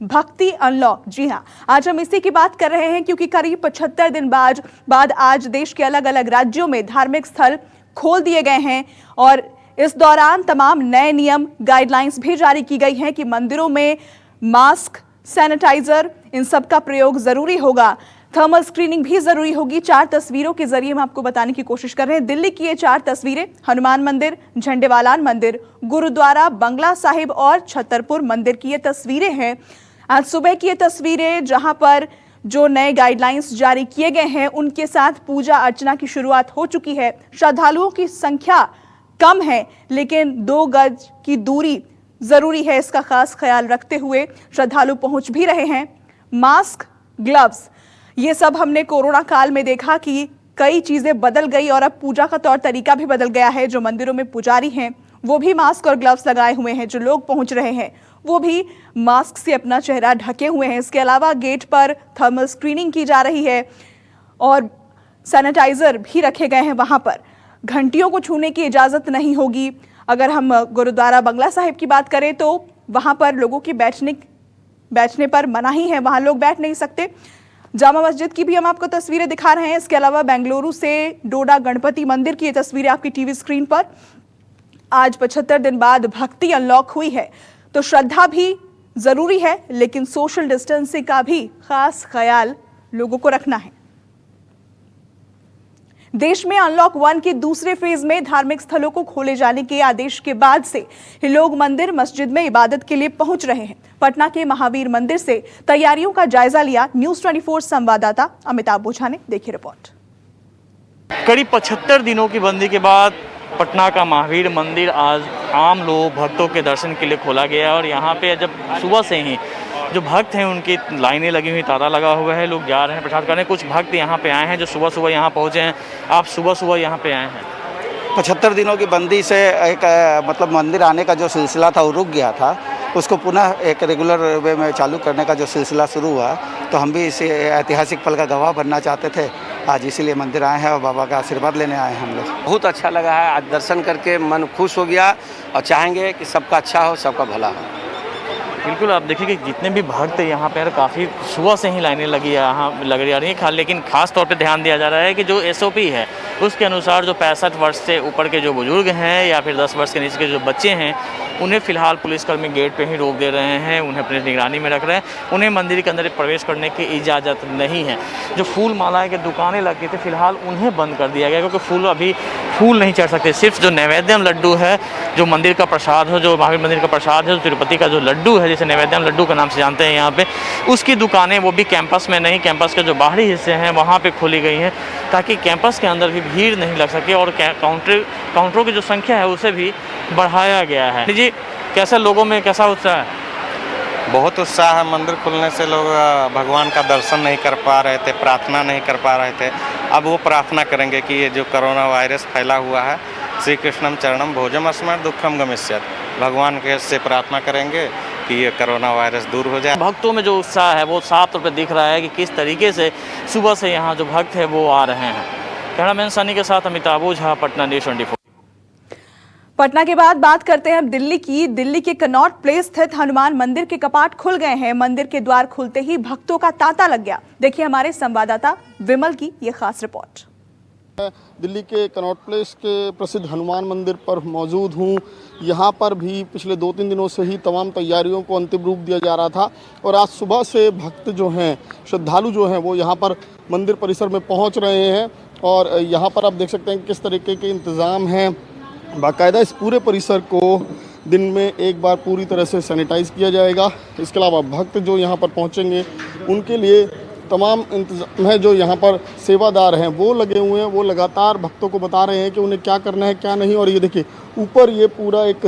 भक्ति अनलॉक। जी हाँ, आज हम इसी की बात कर रहे हैं क्योंकि करीब 75 दिन बाद आज देश के अलग अलग राज्यों में धार्मिक स्थल खोल दिए गए हैं और इस दौरान तमाम नए नियम गाइडलाइंस भी जारी की गई हैं कि मंदिरों में मास्क, सैनिटाइजर, इन सब का प्रयोग जरूरी होगा। थर्मल स्क्रीनिंग भी जरूरी होगी। 4 तस्वीरों के जरिए हम आपको बताने की कोशिश कर रहे हैं। दिल्ली की ये 4 तस्वीरें हनुमान मंदिर, झंडेवालान मंदिर, गुरुद्वारा बंगला साहिब और छतरपुर मंदिर की ये तस्वीरें हैं। आज सुबह की ये तस्वीरें जहां पर जो नए गाइडलाइंस जारी किए गए हैं उनके साथ पूजा अर्चना की शुरुआत हो चुकी है। श्रद्धालुओं की संख्या कम है लेकिन 2 गज की दूरी जरूरी है, इसका खास ख्याल रखते हुए श्रद्धालु पहुंच भी रहे हैं। मास्क, ग्लव्स, ये सब हमने कोरोना काल में देखा कि कई चीजें बदल गई और अब पूजा का तौर तरीका भी बदल गया है। जो मंदिरों में पुजारी हैं वो भी मास्क और ग्लव्स लगाए हुए हैं, जो लोग पहुंच रहे हैं वो भी मास्क से अपना चेहरा ढके हुए हैं। इसके अलावा गेट पर थर्मल स्क्रीनिंग की जा रही है और सैनिटाइजर भी रखे गए हैं। वहां पर घंटियों को छूने की इजाजत नहीं होगी। अगर हम गुरुद्वारा बंगला साहिब की बात करें तो वहां पर लोगों की बैठने पर मनाही है, वहां लोग बैठ नहीं सकते। जामा मस्जिद की भी हम आपको तस्वीरें दिखा रहे हैं। इसके अलावा बेंगलुरु से डोडा गणपति मंदिर की ये तस्वीरें आपकी टीवी स्क्रीन पर। आज 75 दिन बाद भक्ति अनलॉक हुई है तो श्रद्धा भी जरूरी है लेकिन सोशल डिस्टेंसिंग का भी खास ख्याल लोगों को रखना है। देश में अनलॉक 1 के दूसरे फेज में धार्मिक स्थलों को खोले जाने के आदेश के बाद से लोग मंदिर मस्जिद में इबादत के लिए पहुंच रहे हैं। पटना के महावीर मंदिर से तैयारियों का जायजा लिया न्यूज़ 24 संवाददाता अमिताभ ओझा ने। देखिए रिपोर्ट। करीब 75 दिनों की बंदी के बाद पटना का महावीर मंदिर आज आम लोग भक्तों के दर्शन के लिए खोला गया और यहाँ पे जब सुबह से ही जो भक्त हैं उनकी लाइनें लगी हुई, ताला लगा हुआ है, लोग जा रहे हैं प्रसाद करने। कुछ भक्त यहाँ पे आए हैं जो सुबह सुबह यहाँ पहुँचे हैं। आप सुबह सुबह यहाँ पे आए हैं। 75 दिनों की बंदी से एक मतलब मंदिर आने का जो सिलसिला था वो रुक गया था, उसको पुनः एक रेगुलर वे में चालू करने का जो सिलसिला शुरू हुआ तो हम भी इस ऐतिहासिक पल का गवाह बनना चाहते थे। आज इसीलिए मंदिर आए हैं और बाबा का आशीर्वाद लेने आए हैं हम लोग। बहुत अच्छा लगा है, आज दर्शन करके मन खुश हो गया और चाहेंगे कि सबका अच्छा हो, सबका भला हो। बिल्कुल, आप देखिए कि जितने भी भक्त यहाँ पर काफ़ी सुबह से ही लाइनें लग रही हैं। लेकिन खास तौर पे ध्यान दिया जा रहा है कि जो SOP है उसके अनुसार जो 65 वर्ष से ऊपर के जो बुजुर्ग हैं या फिर 10 वर्ष के नीचे के जो बच्चे हैं उन्हें फ़िलहाल पुलिसकर्मी गेट पे ही रोक दे रहे हैं, उन्हें अपनी निगरानी में रख रहे हैं। उन्हें मंदिर के अंदर प्रवेश करने की इजाज़त नहीं है। जो फूल मालाएँ की दुकानें लगी थी फ़िलहाल उन्हें बंद कर दिया गया क्योंकि फूल नहीं चढ़ सकते। सिर्फ जो नैवेद्यम लड्डू है, जो मंदिर का प्रसाद है, जो महावीर मंदिर का प्रसाद है, जो तिरुपति का जो लड्डू है जिसे नैवेद्यम लड्डू के नाम से जानते हैं यहाँ पे, उसकी दुकानें वो भी कैंपस में नहीं, कैंपस के जो बाहरी हिस्से हैं वहाँ पे खोली गई हैं ताकि कैंपस के अंदर भी भीड़ नहीं लग सके और काउंटरों की जो संख्या है उसे भी बढ़ाया गया है। जी, कैसा लोगों में कैसा उत्साह है? बहुत उत्साह है। मंदिर खुलने से लोग भगवान का दर्शन नहीं कर पा रहे थे, प्रार्थना नहीं कर पा रहे थे। अब वो प्रार्थना करेंगे कि ये जो कोरोना वायरस फैला हुआ है, श्री कृष्णम चरणम भोजम अस्मर दुखम गमिष्यत, भगवान के से प्रार्थना करेंगे कि ये कोरोना वायरस दूर हो जाए। भक्तों में जो उत्साह है वो साफ तौर पर दिख रहा है कि किस तरीके से सुबह से यहाँ जो भक्त है वो आ रहे हैं। कैमरामैन सनी के साथ अमिताभ ओझा, पटना न्यूज़ 24। पटना के बाद बात करते हैं अब दिल्ली की। दिल्ली के कनॉट प्लेस स्थित हनुमान मंदिर के कपाट खुल गए हैं। मंदिर के द्वार खुलते ही भक्तों का तांता लग गया। देखिए हमारे संवाददाता विमल की ये खास रिपोर्ट। दिल्ली के कनॉट प्लेस के प्रसिद्ध हनुमान मंदिर पर मौजूद हूँ। यहाँ पर भी पिछले 2-3 दिनों से ही तमाम तैयारियों को अंतिम रूप दिया जा रहा था और आज सुबह से भक्त जो हैं, श्रद्धालु जो हैं वो यहाँ पर मंदिर परिसर में पहुँच रहे हैं और यहाँ पर आप देख सकते हैं किस तरीके के इंतज़ाम हैं। बाकायदा इस पूरे परिसर को दिन में एक बार पूरी तरह से सैनिटाइज किया जाएगा। इसके अलावा भक्त जो यहाँ पर पहुँचेंगे उनके लिए तमाम इंतजाम है। जो यहाँ पर सेवादार हैं वो लगे हुए हैं, वो लगातार भक्तों को बता रहे हैं कि उन्हें क्या करना है क्या नहीं। और ये देखिए ऊपर ये पूरा एक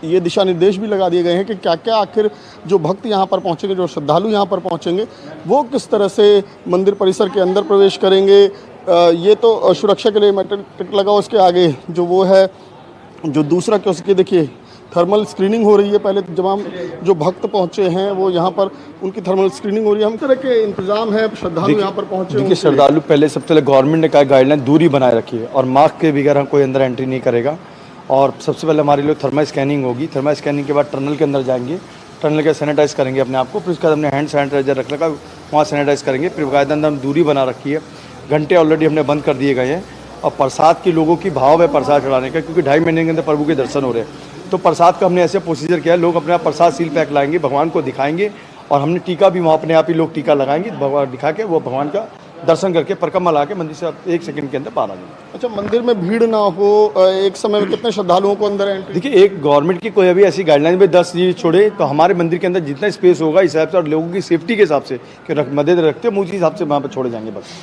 ये दिशा निर्देश भी लगा दिए गए हैं कि क्या क्या आखिर जो भक्त यहाँ पर पहुँचेंगे, जो श्रद्धालु यहाँ पर पहुँचेंगे वो किस तरह से मंदिर परिसर के अंदर प्रवेश करेंगे। ये तो सुरक्षा के लिए मेटल लगा, उसके आगे जो वो है जो दूसरा क्या उसके देखिए थर्मल स्क्रीनिंग हो रही है। पहले तमाम जो भक्त पहुंचे हैं वो यहाँ पर उनकी थर्मल स्क्रीनिंग हो रही है। हम तरह के इंतजाम है, श्रद्धालु यहाँ पर पहुंचे। देखिए श्रद्धालु पहले सबसे पहले गवर्नमेंट ने कहा गाइडलाइन दूरी बनाए रखिए और मास्क के बगैर कोई अंदर एंट्री नहीं करेगा। और सबसे पहले हमारे लिए थर्मल स्कैनिंग होगी। थर्मल स्कैनिंग के बाद टनल के अंदर जाएंगे, टनल के सैनिटाइज करेंगे अपने आप को, फिर उसके बाद हमने हैंड सैनिटाइजर रख रखा, वहाँ सैनिटाइज करेंगे। फिर बाकायदा अंदर हम दूरी बना रखी है, घंटे ऑलरेडी हमने बंद कर दिए गए हैं। और प्रसाद की लोगों की भाव है प्रसाद चढ़ाने का, क्योंकि 2.5 महीने के अंदर प्रभु के दर्शन हो रहे हैं। तो प्रसाद का हमने ऐसे प्रोसीजर किया है, लोग अपने आप प्रसाद सील पैक लाएंगे, भगवान को दिखाएंगे, और हमने टीका भी वहाँ अपने आप ही लोग टीका लगाएंगे, भगवान दिखा के वो भगवान का दर्शन करके परिक्रमा ला के मंदिर से 1 सेकंड के अंदर पार आ जाएंगे। अच्छा, मंदिर में भीड़ ना हो, एक समय में कितने श्रद्धालुओं को अंदर एंट्री? देखिए, एक गवर्नमेंट की कोई अभी ऐसी गाइडलाइन में 10 जी छोड़े, तो हमारे मंदिर के अंदर जितना स्पेस होगा इस हिसाब से, और लोगों की सेफ्टी के हिसाब से कि मदद रखते हैं, उसी हिसाब से वहाँ पर छोड़े जाएंगे बस।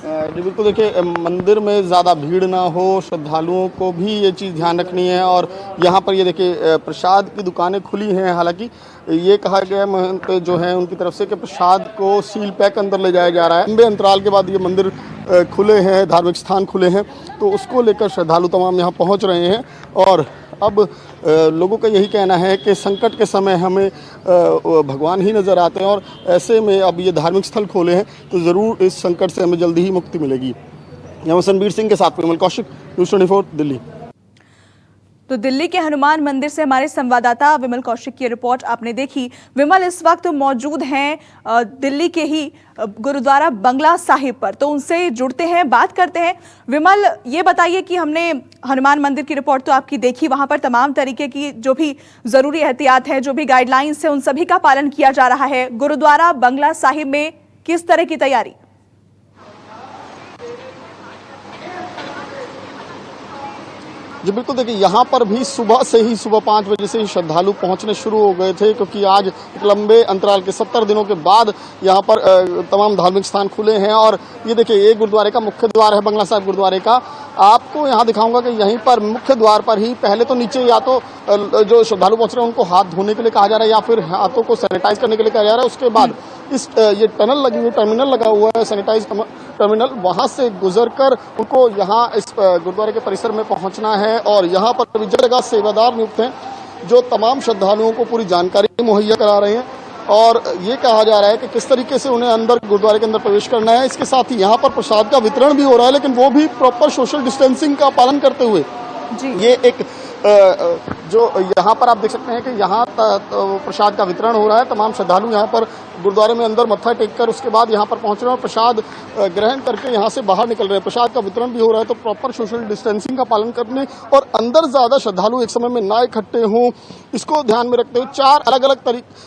जी बिल्कुल, देखिए मंदिर में ज़्यादा भीड़ ना हो, श्रद्धालुओं को भी ये चीज़ ध्यान रखनी है। और यहाँ पर ये देखिए प्रसाद की दुकानें खुली हैं, हालांकि ये कहा गया महंत जो है उनकी तरफ से कि प्रसाद को सील पैक अंदर ले जाया जा रहा है। लंबे अंतराल के बाद ये मंदिर खुले हैं, धार्मिक स्थान खुले हैं, तो उसको लेकर श्रद्धालु तमाम यहाँ पहुँच रहे हैं। और अब लोगों का यही कहना है कि संकट के समय हमें भगवान ही नज़र आते हैं, और ऐसे में अब ये धार्मिक स्थल खोले हैं तो ज़रूर इस संकट से हमें जल्दी ही मुक्ति मिलेगी। यहाँ संबीर सिंह के साथ विमल कौशिक, न्यूज़ 24 दिल्ली। तो दिल्ली के हनुमान मंदिर से हमारे संवाददाता विमल कौशिक की रिपोर्ट आपने देखी। विमल इस वक्त मौजूद हैं दिल्ली के ही गुरुद्वारा बंगला साहिब पर, तो उनसे जुड़ते हैं, बात करते हैं। विमल, ये बताइए कि हमने हनुमान मंदिर की रिपोर्ट तो आपकी देखी, वहां पर तमाम तरीके की जो भी जरूरी एहतियात है, जो भी गाइडलाइंस है, उन सभी का पालन किया जा रहा है। गुरुद्वारा बंगला साहिब में किस तरह की तैयारी? जी बिल्कुल, देखिए यहाँ पर भी सुबह से ही, सुबह 5 बजे से ही श्रद्धालु पहुँचने शुरू हो गए थे, क्योंकि आज एक लंबे अंतराल के 70 दिनों के बाद यहाँ पर तमाम धार्मिक स्थान खुले हैं। और ये देखिए, ये गुरुद्वारे का मुख्य द्वार है, बंगला साहिब गुरुद्वारे का। आपको यहाँ दिखाऊंगा कि यहीं पर मुख्य द्वार पर ही पहले तो नीचे या तो जो श्रद्धालु पहुँच रहे हैं उनको हाथ धोने के लिए कहा जा रहा है, या फिर हाथों को सैनिटाइज करने के लिए कहा जा रहा है। उसके बाद इस ये टनल लगी हुई, टर्मिनल लगा हुआ है, सैनिटाइज टर्मिनल, वहां से गुजरकर उनको यहाँ इस गुरुद्वारे के परिसर में पहुंचना है। और यहाँ पर भी जगह सेवादार नियुक्त हैं जो तमाम श्रद्धालुओं को पूरी जानकारी मुहैया करा रहे हैं। और ये कहा जा रहा है कि किस तरीके से उन्हें अंदर गुरुद्वारे के अंदर प्रवेश करना है। इसके साथ ही यहाँ पर प्रसाद का वितरण भी हो रहा है, लेकिन वो भी प्रॉपर सोशल डिस्टेंसिंग का पालन करते हुए। जी, ये एक जो यहाँ पर आप देख सकते हैं कि यहाँ प्रसाद का वितरण हो रहा है। तमाम श्रद्धालु यहाँ पर गुरुद्वारे में अंदर मत्था टेक कर उसके बाद यहाँ पर पहुँच रहे हैं और प्रसाद ग्रहण करके यहाँ से बाहर निकल रहे हैं। प्रसाद का वितरण भी हो रहा है, तो प्रॉपर सोशल डिस्टेंसिंग का पालन करने और अंदर ज़्यादा श्रद्धालु एक समय में ना इकट्ठे हों, इसको ध्यान में रखते हुए 4 अलग अलग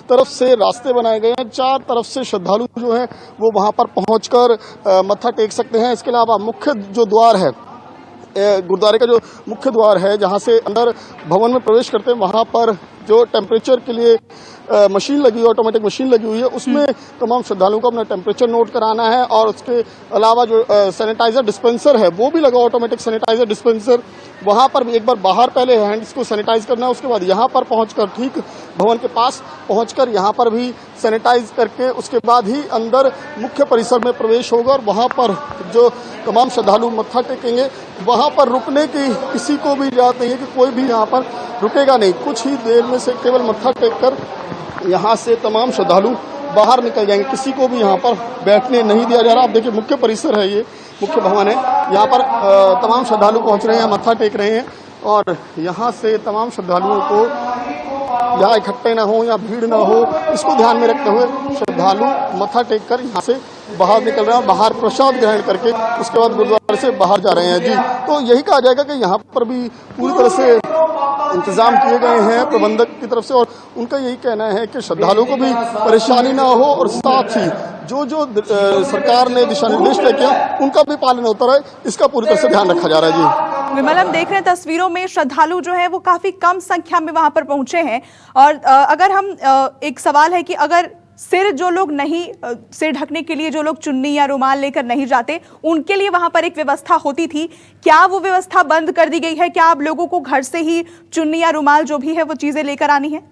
तरफ से रास्ते बनाए गए हैं। 4 तरफ से श्रद्धालु जो है वो वहाँ पर पहुँच कर मत्था टेक सकते हैं। इसके अलावा मुख्य जो द्वार है, गुरुद्वारे का जो मुख्य द्वार है, जहां से अंदर भवन में प्रवेश करते हैं, वहां पर जो टेम्परेचर के लिए मशीन लगी हुई, ऑटोमेटिक मशीन लगी हुई है, उसमें तमाम श्रद्धालुओं को अपना टेम्परेचर नोट कराना है। और उसके अलावा जो सैनिटाइजर डिस्पेंसर है वो भी लगा, ऑटोमेटिक सैनिटाइजर डिस्पेंसर, वहां पर भी एक बार बाहर पहले हैंड्स को सैनिटाइज करना है, उसके बाद यहाँ पर पहुंचकर, ठीक भवन के पास पहुंचकर यहाँ पर भी सैनिटाइज करके उसके बाद ही अंदर मुख्य परिसर में प्रवेश होगा। और वहाँ पर जो तमाम श्रद्धालु मत्था टेकेंगे, वहाँ पर रुकने की किसी को भी इजाजत नहीं है कि कोई भी यहाँ पर रुकेगा नहीं। कुछ ही देर में से केवल मत्था टेक कर यहाँ से तमाम श्रद्धालु बाहर निकल जाएंगे, किसी को भी यहाँ पर बैठने नहीं दिया जा रहा। आप देखिए, मुख्य परिसर है, ये मुख्य भवन है, यहाँ पर तमाम श्रद्धालु पहुँच रहे हैं, मत्था टेक रहे हैं। और यहाँ से तमाम श्रद्धालुओं को यहाँ इकट्ठे ना हो या भीड़ ना हो, इसको ध्यान में रखते हुए श्रद्धालु मत्था टेक कर यहाँ से बाहर निकल रहे हैं और बाहर प्रसाद ग्रहण करके उसके बाद गुरुद्वारे से बाहर जा रहे हैं। जी, तो यही कहा जाएगा कि यहाँ पर भी पूरी तरह से इंतजाम किए गए हैं प्रबंधक की तरफ से, और उनका यही कहना है कि श्रद्धालुओं को भी परेशानी ना हो और साथ ही जो सरकार ने दिशा निर्देश तय किया उनका भी पालन होता रहे, इसका पूरी तरह से ध्यान रखा जा रहा है। जी विमल, हम देख रहे हैं तस्वीरों में श्रद्धालु जो है वो काफी कम संख्या में वहां पर पहुंचे हैं। और अगर हम एक सवाल है कि अगर सिर जो लोग नहीं, सिर ढकने के लिए जो लोग चुन्नी या रुमाल लेकर नहीं जाते, उनके लिए वहां पर एक व्यवस्था होती थी, क्या वो व्यवस्था बंद कर दी गई है? क्या आप लोगों को घर से ही चुन्नी या रुमाल जो भी है वो चीजें लेकर आनी है?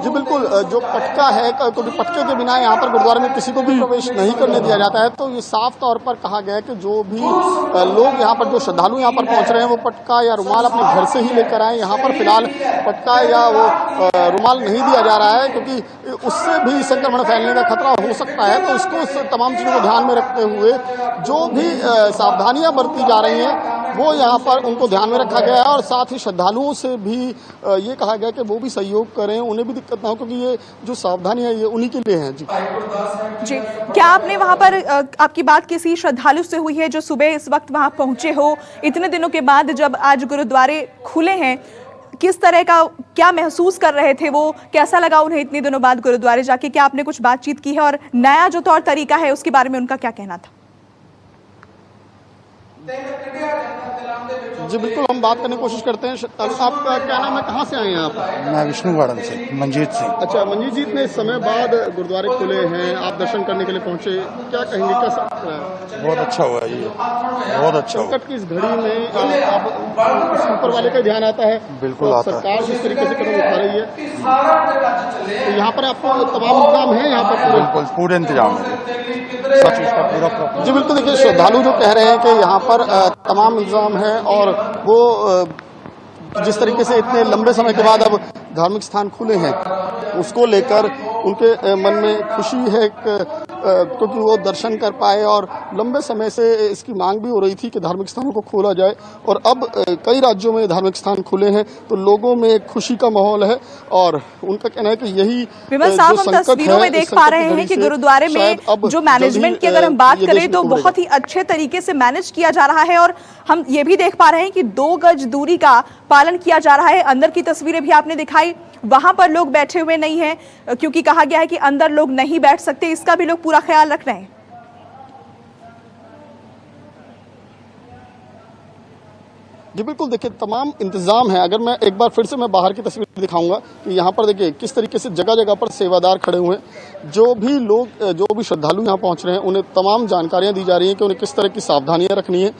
जी बिल्कुल, जो पटका है, क्योंकि पटके के बिना यहाँ पर गुरुद्वारे में किसी को भी प्रवेश नहीं करने दिया जाता है, तो ये साफ तौर पर कहा गया है कि जो भी लोग यहाँ पर, जो श्रद्धालु यहाँ पर पहुँच रहे हैं, वो पटका या रुमाल अपने घर से ही लेकर आए। यहाँ पर फिलहाल पटका या वो रुमाल नहीं दिया जा रहा है, क्योंकि उससे भी संक्रमण फैलने का खतरा हो सकता है। तो इसको, तमाम चीज़ों को ध्यान में रखते हुए जो भी सावधानियां बरती जा रही हैं वो यहाँ पर उनको ध्यान में रखा गया है, और साथ ही श्रद्धालुओं से भी ये कहा गया कि वो भी सहयोग करें, उन्हें भी दिक्कत ना हो, क्योंकि ये जो सावधानियां ये उन्हीं के लिए हैं। जी, क्या आपने वहां पर आपकी बात किसी श्रद्धालु से हुई है जो सुबह इस वक्त वहां पहुंचे हो, इतने दिनों के बाद जब आज गुरुद्वारे खुले हैं, किस तरह का क्या महसूस कर रहे थे वो, कैसा लगा उन्हें इतने दिनों बाद गुरुद्वारे जाके? क्या आपने कुछ बातचीत की है, और नया जो तौर तरीका है उसके बारे में उनका क्या कहना था? जी बिल्कुल, हम बात करने की कोशिश करते हैं। आपका क्या नाम है, कहाँ से आए हैं आप? मैं विष्णुवाड़न से, मंजीत सिंह। अच्छा मंजीत जी, इतने समय बाद गुरुद्वारे खुले हैं, आप दर्शन करने के लिए पहुंचे, क्या कहेंगे, कैसा लग रहा है? बहुत अच्छा हुआ ये, बहुत अच्छा हुआ। संकट की इस घड़ी में आप ऊपर वाले का ध्यान आता है, बिल्कुल तो आता है। सरकार जिस तरीके से कदम उठा रही है, तो यहाँ पर आपको तमाम इंतजाम है यहाँ पर? बिल्कुल पूरे इंतजाम है, सब चीज का पूरा। जी बिल्कुल, देखिए श्रद्धालु जो कह रहे हैं कि यहाँ पर तमाम इंतजाम है, और वो जिस तरीके से इतने लंबे समय के बाद अब धार्मिक स्थान खुले हैं, उसको लेकर उनके मन में खुशी है, क्योंकि वो दर्शन कर पाए, और लंबे समय से इसकी मांग भी हो रही थी कि धार्मिक स्थानों को खोला जाए, और अब कई राज्यों में धार्मिक स्थान खुले हैं, तो लोगों में खुशी का माहौल है, और उनका कहना है कि यही विमल साहब, हम तस्वीरों में देख पा रहे हैं कि गुरुद्वारे में जो मैनेजमेंट की अगर हम बात करें तो बहुत ही अच्छे तरीके से मैनेज किया जा रहा है, और हम ये भी देख पा रहे हैं कि 2 गज दूरी का पालन किया जा रहा है। अंदर की तस्वीरें भी आपने दिखाई, वहां पर लोग बैठे हुए नहीं हैं, क्योंकि कहा गया है कि अंदर लोग नहीं बैठ सकते, इसका भी लोग पूरा ख्याल रख रहे हैं। जी बिल्कुल, देखिए तमाम इंतजाम है। अगर मैं एक बार फिर से बाहर की तस्वीर दिखाऊंगा कि यहाँ पर देखिए किस तरीके से जगह जगह पर सेवादार खड़े हुए हैं। जो भी लोग, जो भी श्रद्धालु यहाँ पहुँच रहे हैं, उन्हें तमाम जानकारियाँ दी जा रही हैं कि उन्हें किस तरह की सावधानियाँ रखनी है।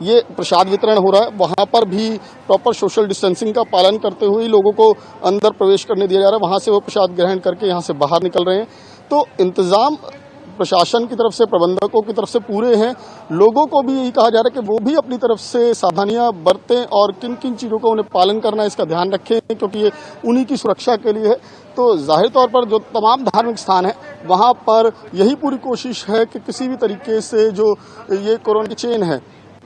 ये प्रसाद वितरण हो रहा है, वहाँ पर भी प्रॉपर सोशल डिस्टेंसिंग का पालन करते हुए लोगों को अंदर प्रवेश करने दिया जा रहा है। वहाँ से वो प्रसाद ग्रहण करके यहाँ से बाहर निकल रहे हैं। तो इंतजाम प्रशासन की तरफ से, प्रबंधकों की तरफ से पूरे हैं। लोगों को भी यही कहा जा रहा है कि वो भी अपनी तरफ से सावधानियां बरतें, और किन किन चीज़ों को उन्हें पालन करना है इसका ध्यान रखें, क्योंकि ये उन्हीं की सुरक्षा के लिए है। तो जाहिर तौर पर जो तमाम धार्मिक स्थान है वहाँ पर यही पूरी कोशिश है कि किसी भी तरीके से जो ये कोरोना की चेन है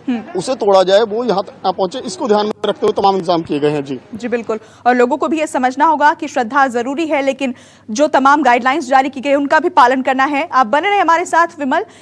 उसे तोड़ा जाए, वो यहाँ तक ना पहुंचे, इसको ध्यान में रखते हुए तमाम इंतजाम किए गए हैं। जी बिल्कुल, और लोगों को भी ये समझना होगा कि श्रद्धा जरूरी है, लेकिन जो तमाम गाइडलाइंस जारी की गई उनका भी पालन करना है। आप बने रहे हमारे साथ विमल।